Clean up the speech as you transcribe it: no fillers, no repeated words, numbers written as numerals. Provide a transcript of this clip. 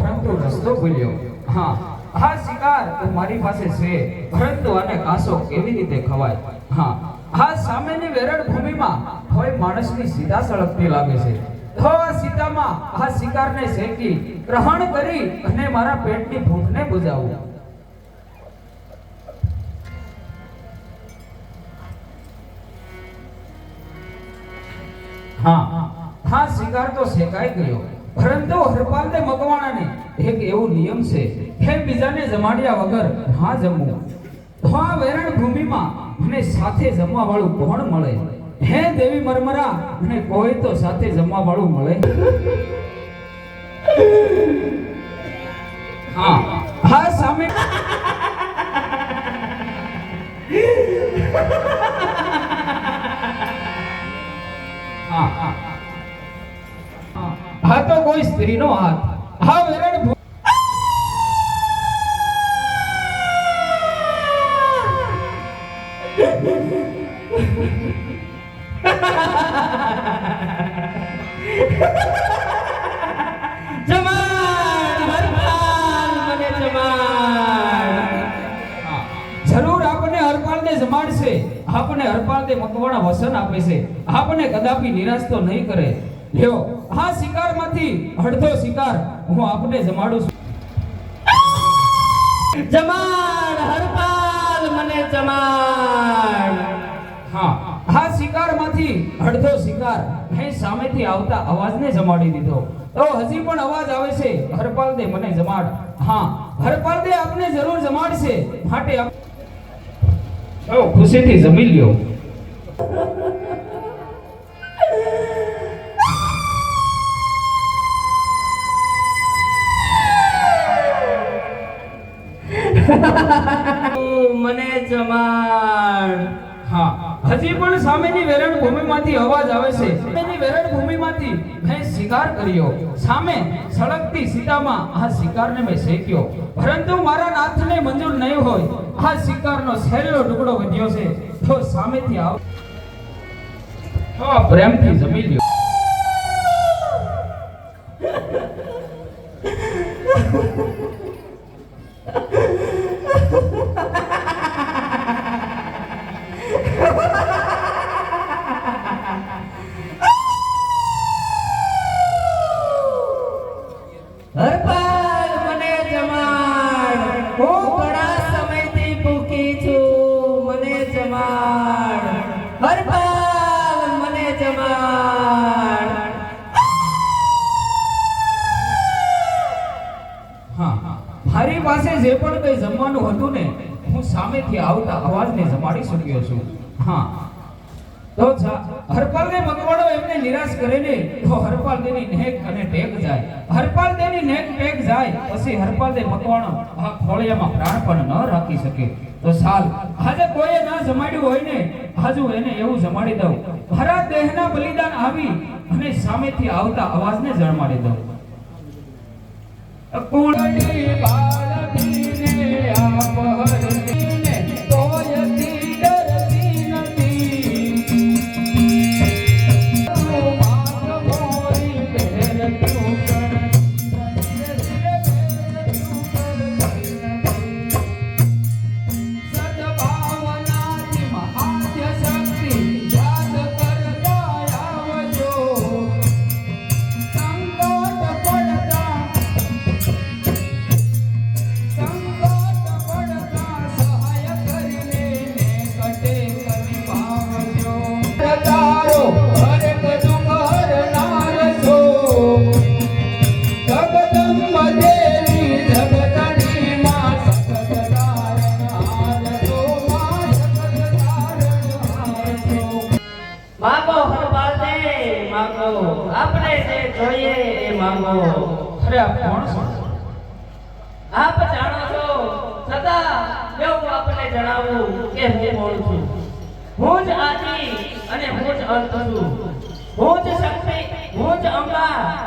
પરંતુ રસ્તો ભૂલ્યો. હા, આ શિકાર તો મારી પાસે છે, પરંતુ આને કાસો કેવી રીતે ખવાય? હા, આ સામેની વેરણ ભૂમિમાં કોઈ માણસની સીધા સળગતી લાગે છે. તો આ સીતામાં આ શિકારને શેકી ગ્રહણ કરી અને મારા પેટની ભૂખને બુજાવું. હા, શિકાર તો શેકાઈ ગયો, પરંતુ હરપાલને મકવાણાને એક એવું નિયમ છે કે બીજાને જમાડ્યા વગર ના જમવું. તો આ વેરણ ભૂમિમાં મને સાથે જમવા વાળું કોણ મળે? હે દેવી મરમરા, મને કોઈ તો સાથે જમવા વાળું મળે. હા, સામે હા તો કોઈ સ્ત્રીનો હાથ. હા, વેરણ જરૂર આપણને હરપાલને જમાડશે, આપણને હરપાલને મકવાણા વસન આપે છે, આપણને કદાપી નિરાશ તો નહીં કરે. લ્યો, આ શિકારમાંથી અડધો શિકાર હું આપને જમાડું છું. જમાડ હરપાલ, મને જમાડ. હા, આ શિકારમાંથી અડધો શિકાર મેં સામેથી આવતા અવાજને જમાડી દીધો. તો હજી પણ અવાજ આવે છે, હરપાલ દે મને જમાડ. હા, હરપાલ દે આપને જરૂર જમાડશે, માટે ખુશીથી જમી લ્યો. મને જમાડ. હા, હજી પણ સામેની વેરણ ભૂમિમાંથી અવાજ આવે છે. સામેની વેરણ ભૂમિમાંથી મેં શિકાર કર્યો, સામે સળગતી સીતામાં આ શિકારને મેં શેક્યો, પરંતુ મારા નાથને મંજૂર નહીં હોય. આ શિકારનો છેલ્લો ટુકડો વધ્યો છે, તો સામેથી આવ પ્રેમથી જમી લ્યો. હરપાલ, મને જમાડ. હું ઘણા સમયથી ભૂખી છું, મને જમાડ. હરપાલ, મને જમાડ. હા, મારી પાસે જે પણ કંઈ જમવાનું હતું ને, હું સામેથી આવતા અવાજને જમાડી શક્યો છું. હા, તો હરપાલને મકવાણો એમને નિરાશ કરે ને, તો હરપાલ દેની નેક અને ટેક જાય. હરપાલ દેની નેક ટેક જાય પછી હરપાલ દે મકવાણો આ ખોળિયામાં પ્રાણ પણ ન રાખી શકે. તો સાલ આજે કોઈએ ના જમાડ્યું હોય ને, આજુ એને એવું જમાડી દઉં. મારા દેહના બલિદાન આવી અને સામેથી આવતા અવાજને જમાડી દઉં. કુળની બાળકીને આપ હરતીને તોયથી ડરતી નથી. માત્ર મોરી પહેરતું સદભાવનાથી મહાદ્ય શક્તિ યાદ કરતા આવજો. માગો હરપાલ દે, માગો. આપણે જે જોઈએ એ માગો. અરે આપ કોણ છો? આપ જાણો છો, છતાં એવું આપને જણાવું કે હું કોણ છું. હું જ આદિ અને હું જ અંત છું. હું જ શક્તિ, હું જ અંબા.